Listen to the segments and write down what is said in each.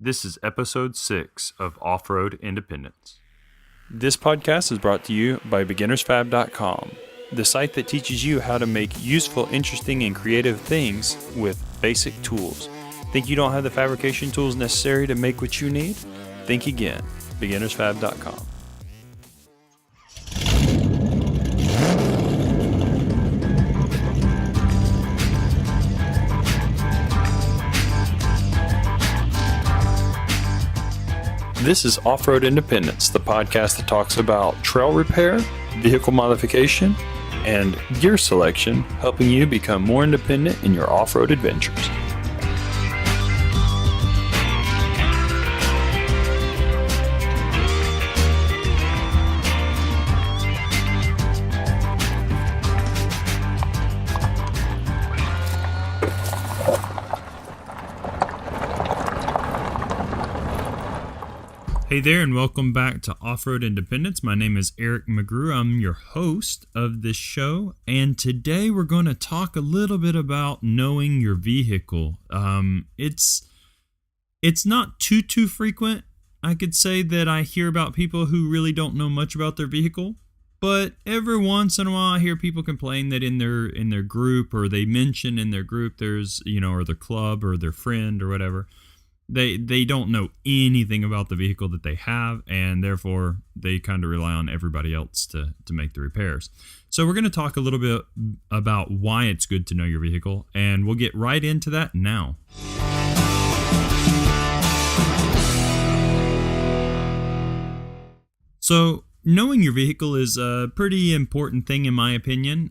This is episode 6 of Off-Road Independence. This podcast is brought to you by BeginnersFab.com, the site that teaches you how to make useful, interesting, and creative things with basic tools. Think you don't have the fabrication tools necessary to make what you need? Think again. BeginnersFab.com. This is Off-Road Independence, the podcast that talks about trail repair, vehicle modification, and gear selection, helping you become more independent in your off-road adventures. Hey there, and welcome back to Off-Road Independence. My name is Eric McGrew. I'm your host of this show, and today we're going to talk a little bit about knowing your vehicle. It's not too frequent. I could say that I hear about people who really don't know much about their vehicle, but every once in a while I hear people complain that in their group, or they mention in their group, there's, or their club or their friend or whatever, They don't know anything about the vehicle that they have, and therefore they kind of rely on everybody else to make the repairs. So we're going to talk a little bit about why it's good to know your vehicle, and we'll get right into that now. So knowing your vehicle is a pretty important thing in my opinion,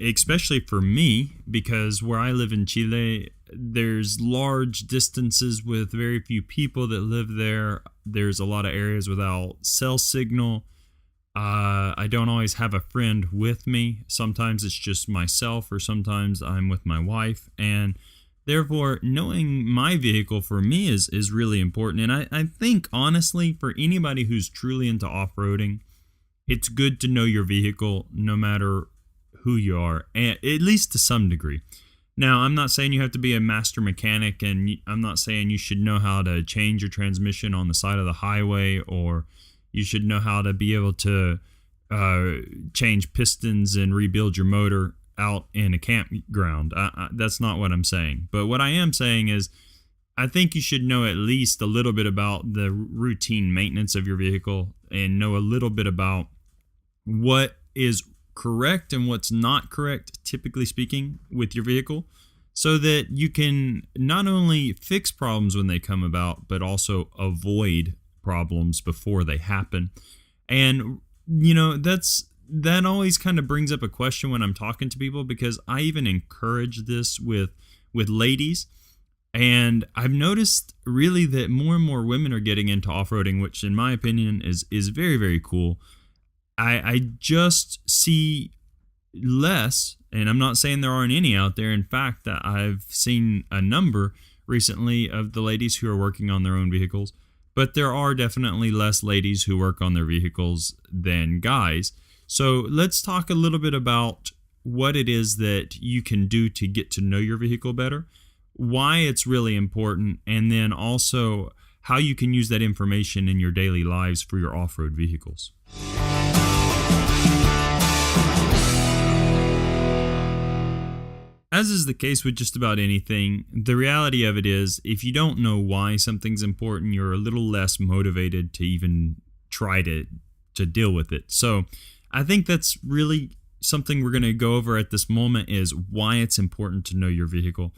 especially for me, because where I live in Chile, there's large distances with very few people that live there. There's a lot of areas without cell signal. I don't always have a friend with me. Sometimes it's just myself, or sometimes I'm with my wife. And therefore, knowing my vehicle for me is really important. And I think, honestly, for anybody who's truly into off-roading, it's good to know your vehicle no matter who you are, at least to some degree. Now, I'm not saying you have to be a master mechanic, and I'm not saying you should know how to change your transmission on the side of the highway, or you should know how to be able to change pistons and rebuild your motor out in a campground. That's not what I'm saying. But what I am saying is I think you should know at least a little bit about the routine maintenance of your vehicle, and know a little bit about what is correct and what's not correct, typically speaking, with your vehicle, so that you can not only fix problems when they come about, but also avoid problems before they happen. And that always kind of brings up a question when I'm talking to people, because I even encourage this with ladies. And I've noticed really that more and more women are getting into off-roading, which in my opinion is very, very cool. I just see less, and I'm not saying there aren't any out there. In fact, I've seen a number recently of the ladies who are working on their own vehicles, but there are definitely less ladies who work on their vehicles than guys. So let's talk a little bit about what it is that you can do to get to know your vehicle better, why it's really important, and then also how you can use that information in your daily lives for your off-road vehicles. As is the case with just about anything, the reality of it is, if you don't know why something's important, you're a little less motivated to even try to deal with it. So I think that's really something we're going to go over at this moment, is why it's important to know your vehicle.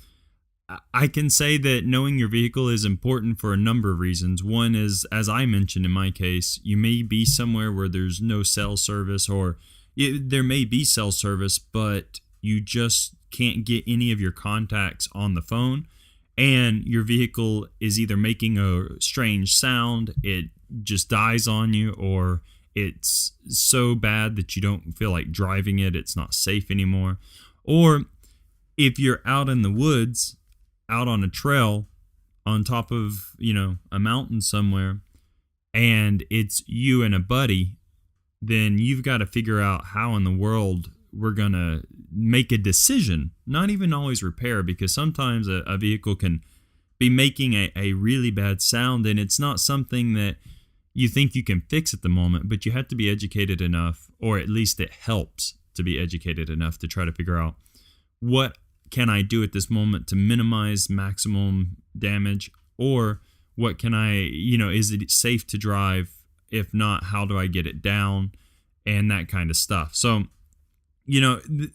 I can say that knowing your vehicle is important for a number of reasons. One is, as I mentioned in my case, you may be somewhere where there's no cell service, or there may be cell service, but you just can't get any of your contacts on the phone, and your vehicle is either making a strange sound, it just dies on you, or it's so bad that you don't feel like driving it, it's not safe anymore. Or if you're out in the woods, out on a trail on top of, a mountain somewhere, and it's you and a buddy, then you've got to figure out how in the world we're going to make a decision, not even always repair, because sometimes a vehicle can be making a really bad sound, and it's not something that you think you can fix at the moment, but you have to be educated enough, or at least it helps to be educated enough to try to figure out what can I do at this moment to minimize maximum damage, or what can I, is it safe to drive? If not, how do I get it down? And that kind of stuff. So,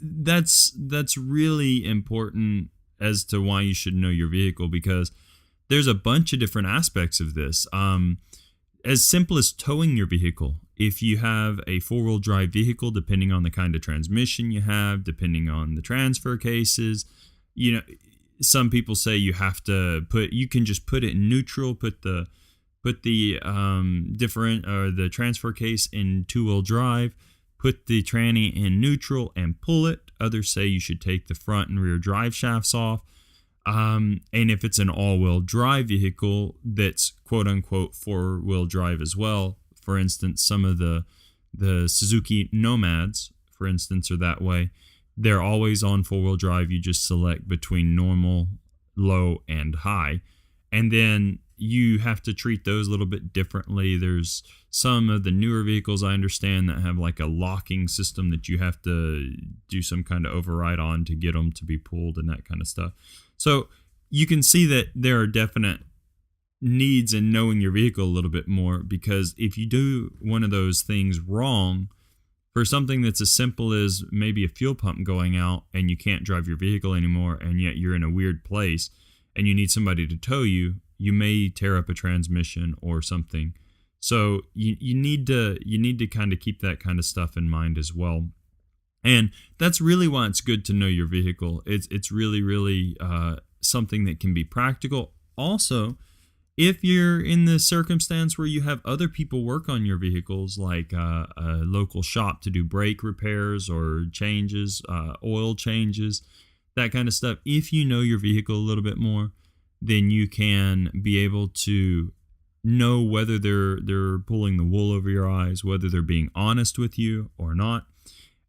that's really important as to why you should know your vehicle, because there's a bunch of different aspects of this. As simple as towing your vehicle. If you have a four-wheel drive vehicle, depending on the kind of transmission you have, depending on the transfer cases, some people say you can just put it in neutral, put the the transfer case in two-wheel drive, put the tranny in neutral and pull it. Others say you should take the front and rear drive shafts off. And if it's an all-wheel drive vehicle that's quote-unquote four-wheel drive as well, for instance, some of the Suzuki Nomads, for instance, are that way. They're always on four-wheel drive. You just select between normal, low, and high. And then you have to treat those a little bit differently. There's some of the newer vehicles, I understand, that have like a locking system that you have to do some kind of override on to get them to be pulled and that kind of stuff. So you can see that there are definite needs in knowing your vehicle a little bit more, because if you do one of those things wrong, for something that's as simple as maybe a fuel pump going out and you can't drive your vehicle anymore, and yet you're in a weird place and you need somebody to tow you, you may tear up a transmission or something. So you need to kind of keep that kind of stuff in mind as well. And that's really why it's good to know your vehicle. It's really, really something that can be practical. Also, if you're in the circumstance where you have other people work on your vehicles, like a local shop to do brake repairs or changes, oil changes, that kind of stuff, if you know your vehicle a little bit more, then you can be able to know whether they're pulling the wool over your eyes, whether they're being honest with you or not.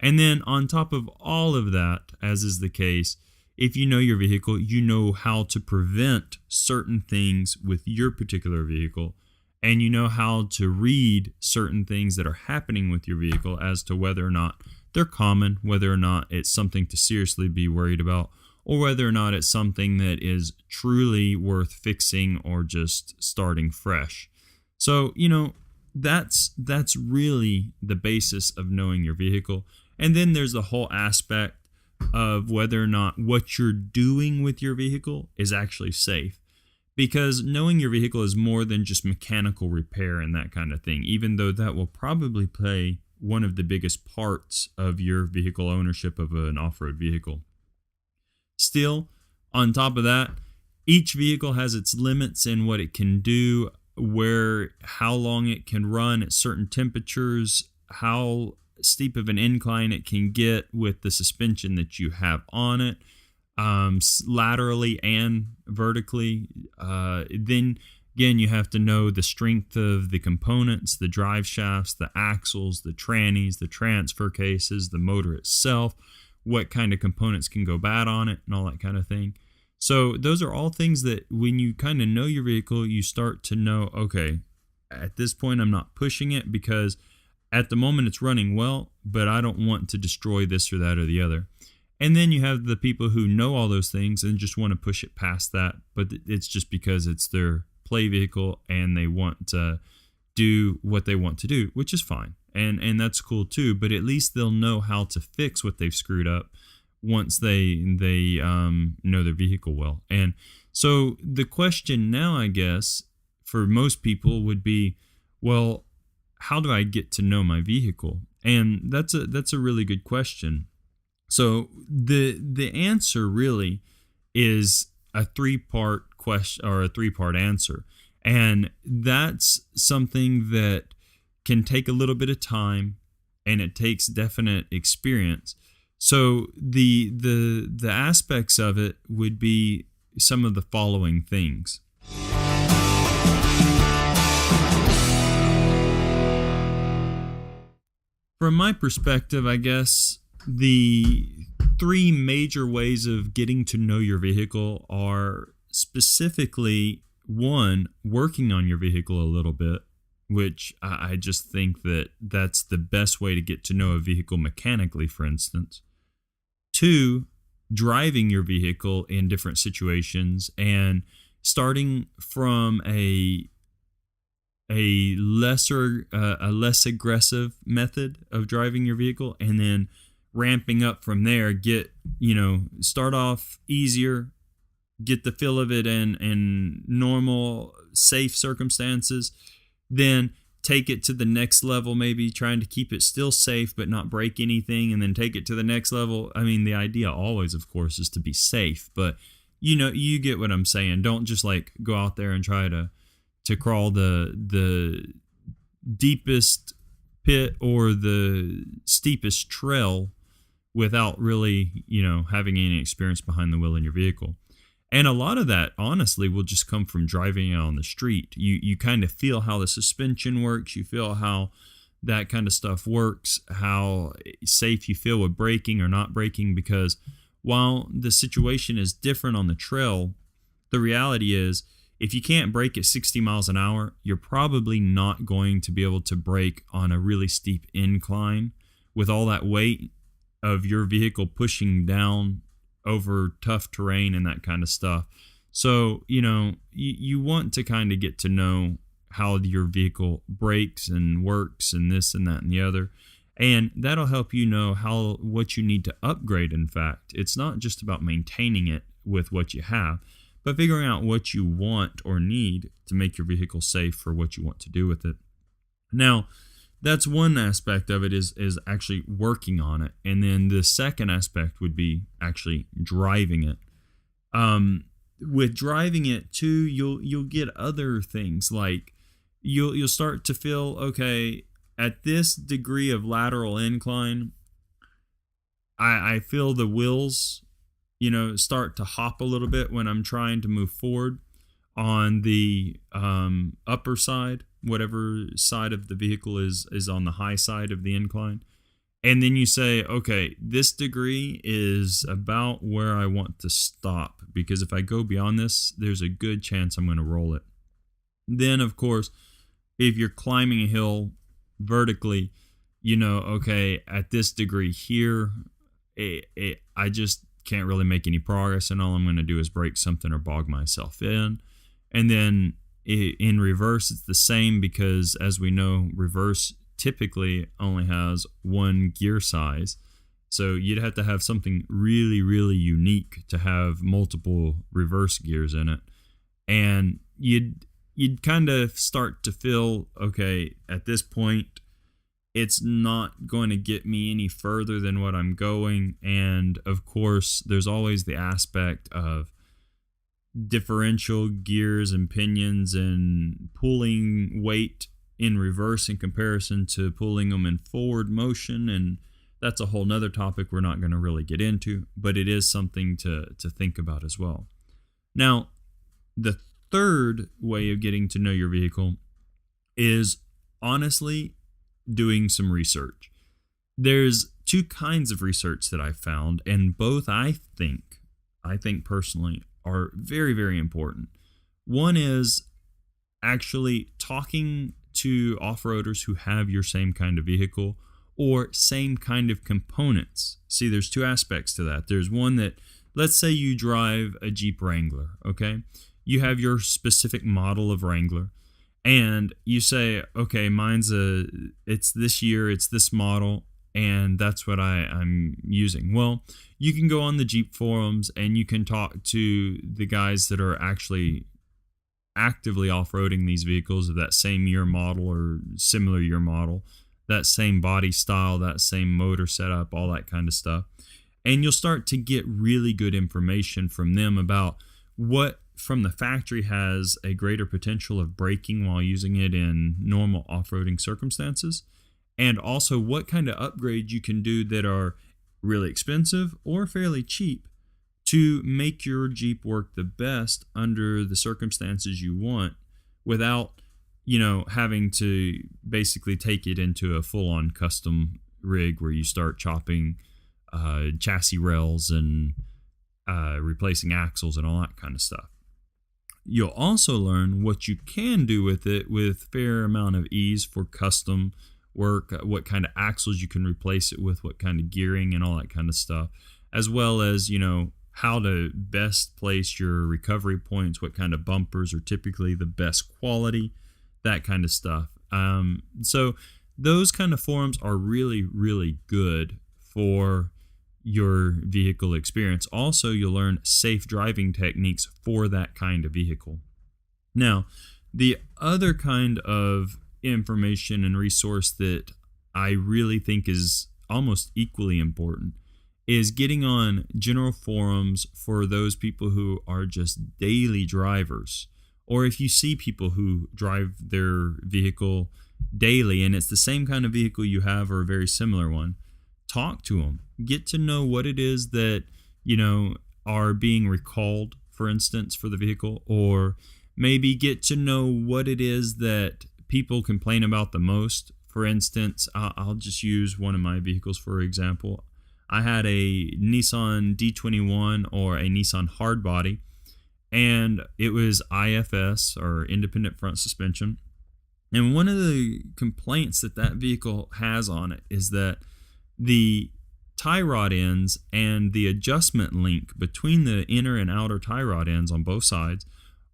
And then on top of all of that, as is the case, if you know your vehicle, you know how to prevent certain things with your particular vehicle, and you know how to read certain things that are happening with your vehicle as to whether or not they're common, whether or not it's something to seriously be worried about, or whether or not it's something that is truly worth fixing or just starting fresh. So, that's really the basis of knowing your vehicle. And then there's the whole aspect of whether or not what you're doing with your vehicle is actually safe. Because knowing your vehicle is more than just mechanical repair and that kind of thing, even though that will probably play one of the biggest parts of your vehicle ownership of an off-road vehicle. Still, on top of that, each vehicle has its limits in what it can do, how long it can run at certain temperatures, how steep of an incline it can get with the suspension that you have on it, laterally and vertically. Then again, you have to know the strength of the components, the drive shafts, the axles, the trannies, the transfer cases, the motor itself, what kind of components can go bad on it, and all that kind of thing. So those are all things that when you kind of know your vehicle, you start to know, okay, at this point I'm not pushing it because at the moment it's running well, but I don't want to destroy this or that or the other. And then you have the people who know all those things and just want to push it past that, but it's just because it's their play vehicle and they want to do what they want to do, which is fine. And that's cool too, but at least they'll know how to fix what they've screwed up once they know their vehicle well. And so the question now, I guess, for most people would be, well, how do I get to know my vehicle? And that's a really good question. So the answer really is a three-part question or a three-part answer. And that's something that can take a little bit of time, and it takes definite experience. So the aspects of it would be some of the following things. From my perspective, I guess the three major ways of getting to know your vehicle are specifically, one, working on your vehicle a little bit, which I just think that that's the best way to get to know a vehicle mechanically, for instance. Two, driving your vehicle in different situations and starting from a less aggressive method of driving your vehicle, and then ramping up from there. Start off easier, get the feel of it in normal, safe circumstances, then take it to the next level, maybe trying to keep it still safe but not break anything, and then take it to the next level. I mean, the idea always, of course, is to be safe, but you get what I'm saying. Don't just like go out there and try to crawl the deepest pit or the steepest trail without really, having any experience behind the wheel in your vehicle. And a lot of that, honestly, will just come from driving out on the street. You kind of feel how the suspension works. You feel how that kind of stuff works, how safe you feel with braking or not braking, because while the situation is different on the trail, the reality is if you can't brake at 60 miles an hour, you're probably not going to be able to brake on a really steep incline with all that weight of your vehicle pushing down over tough terrain and that kind of stuff. So, you want to kind of get to know how your vehicle brakes and works and this and that and the other. And that'll help you know what you need to upgrade. In fact, it's not just about maintaining it with what you have, but figuring out what you want or need to make your vehicle safe for what you want to do with it. Now, that's one aspect of it is actually working on it. And then the second aspect would be actually driving it. With driving it too, you'll get other things like you'll start to feel, okay, at this degree of lateral incline, I feel the wheels, start to hop a little bit when I'm trying to move forward on the upper side, whatever side of the vehicle is on the high side of the incline. And then you say, okay, this degree is about where I want to stop, because if I go beyond this, there's a good chance I'm going to roll it. Then, of course, if you're climbing a hill vertically, okay, at this degree here, I just can't really make any progress, and all I'm going to do is break something or bog myself in. And then in reverse, it's the same, because as we know, reverse typically only has one gear size. So you'd have to have something really, really unique to have multiple reverse gears in it. And you'd kind of start to feel, okay, at this point, it's not going to get me any further than what I'm going. And of course, there's always the aspect of differential gears and pinions and pulling weight in reverse in comparison to pulling them in forward motion. And that's a whole nother topic we're not going to really get into, but it is something to think about as well. Now, the third way of getting to know your vehicle is honestly doing some research. There's two kinds of research that I've found, and both I think personally are very, very important. One is actually talking to off-roaders who have your same kind of vehicle or same kind of components. See, there's two aspects to that. There's one that, let's say you drive a Jeep Wrangler, okay? You have your specific model of Wrangler, and you say, okay, it's this year, it's this model, and that's what I'm using. Well, you can go on the Jeep forums and you can talk to the guys that are actually actively off-roading these vehicles of that same year model or similar year model, that same body style, that same motor setup, all that kind of stuff. And you'll start to get really good information from them about what from the factory has a greater potential of braking while using it in normal off-roading circumstances, and also what kind of upgrades you can do that are really expensive or fairly cheap to make your Jeep work the best under the circumstances you want without, having to basically take it into a full-on custom rig where you start chopping chassis rails and replacing axles and all that kind of stuff. you'll also learn what you can do with it with fair amount of ease for custom work, what kind of axles you can replace it with, what kind of gearing and all that kind of stuff, as well as, how to best place your recovery points, what kind of bumpers are typically the best quality, that kind of stuff. So those kind of forums are really, really good for your vehicle experience. Also, you'll learn safe driving techniques for that kind of vehicle. Now, the other kind of information and resource that I really think is almost equally important is getting on general forums for those people who are just daily drivers. Or if you see people who drive their vehicle daily and it's the same kind of vehicle you have or a very similar one, talk to them. Get to know what it is that, are being recalled, for instance, for the vehicle, or maybe get to know what it is that people complain about the most. For instance, I'll just use one of my vehicles for example. I had a Nissan D21 or a Nissan Hardbody, and it was IFS, or independent front suspension. And one of the complaints that vehicle has on it is that the tie rod ends and the adjustment link between the inner and outer tie rod ends on both sides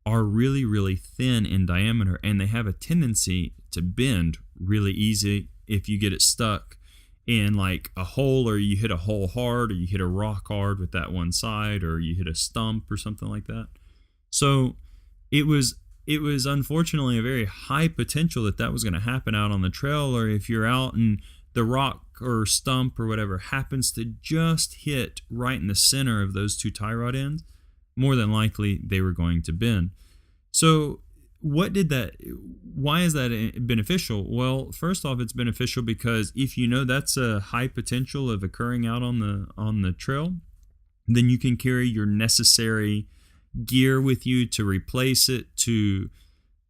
are really, really thin in diameter, and they have a tendency to bend really easy if you get it stuck in like a hole, or you hit a hole hard, or you hit a rock hard with that one side, or you hit a stump or something like that. So it was unfortunately a very high potential that was going to happen out on the trail, or if you're out and the rock or stump or whatever happens to just hit right in the center of those two tie rod ends, more than likely they were going to bend. So why is that beneficial? Well, first off, it's beneficial because if that's a high potential of occurring out on the trail, then you can carry your necessary gear with you to replace it, to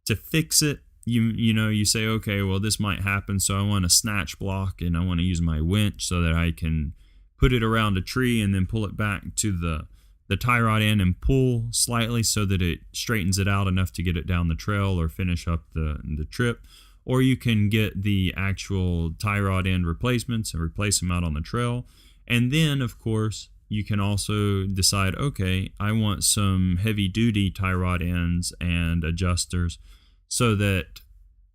fix it. You say, okay, well, this might happen, so I want a snatch block and I want to use my winch so that I can put it around a tree and then pull it back to the tie rod end and pull slightly so that it straightens it out enough to get it down the trail or finish up the trip. Or you can get the actual tie rod end replacements and replace them out on the trail. And then, of course, you can also decide, okay, I want some heavy duty tie rod ends and adjusters so that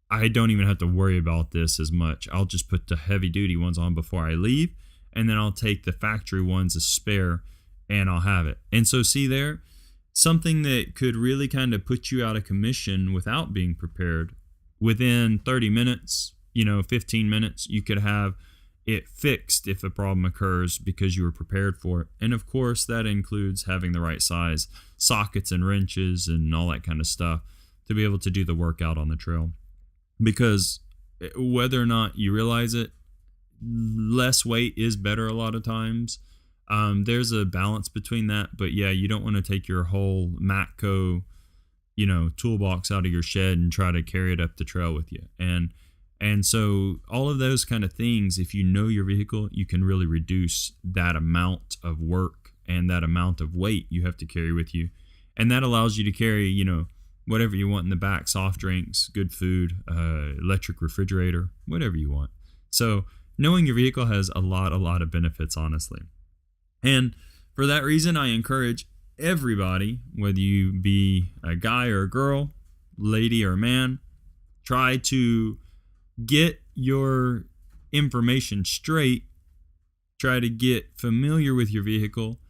I don't even have to worry about this as much. I'll just put the heavy duty ones on before I leave, and then I'll take the factory ones as spare and I'll have it. And so see there, something that could really kind of put you out of commission without being prepared. Within 30 minutes, 15 minutes, you could have it fixed if a problem occurs because you were prepared for it. And of course, that includes having the right size sockets and wrenches and all that kind of stuff to be able to do the work out on the trail. Because whether or not you realize it, less weight is better a lot of times. There's a balance between that, but yeah, you don't want to take your whole Matco, toolbox out of your shed and try to carry it up the trail with you. And so all of those kind of things, if you know your vehicle, you can really reduce that amount of work and that amount of weight you have to carry with you. And that allows you to carry, whatever you want in the back, soft drinks, good food, electric refrigerator, whatever you want. So knowing your vehicle has a lot of benefits, honestly. And for that reason, I encourage everybody, whether you be a guy or a girl, lady or man, try to get your information straight, try to get familiar with your vehicle,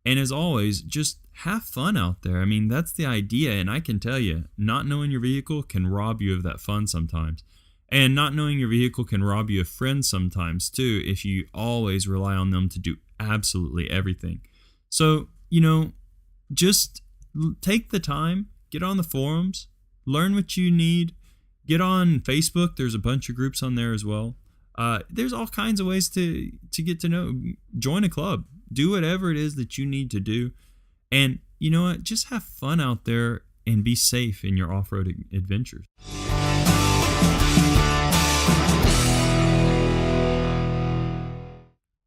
and as always, just have fun out there. I mean, that's the idea, and I can tell you, not knowing your vehicle can rob you of that fun sometimes. And not knowing your vehicle can rob you of friends sometimes too, if you always rely on them to do absolutely everything. So, just take the time, get on the forums, learn what you need, get on Facebook. There's a bunch of groups on there as well. There's all kinds of ways to get to know. Join a club. Do whatever it is that you need to do. And you know what? Just have fun out there and be safe in your off-road adventures.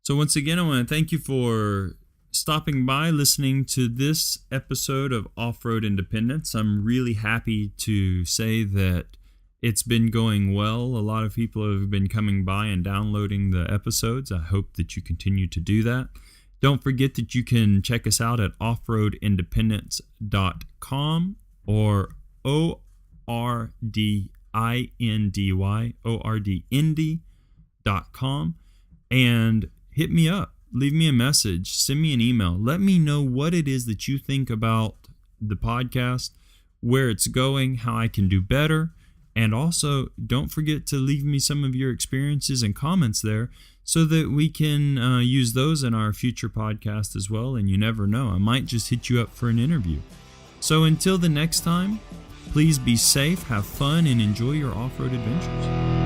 So once again, I want to thank you for stopping by, listening to this episode of Off-Road Independence. I'm really happy to say that it's been going well. A lot of people have been coming by and downloading the episodes. I hope that you continue to do that. Don't forget that you can check us out at offroadindependence.com or ORDINDY.com, and hit me up. Leave me a message. Send me an email. Let me know what it is that you think about the podcast, where it's going, how I can do better. And also, don't forget to leave me some of your experiences and comments there so that we can use those in our future podcast as well. And you never know, I might just hit you up for an interview. So until the next time, please be safe, have fun, and enjoy your off-road adventures.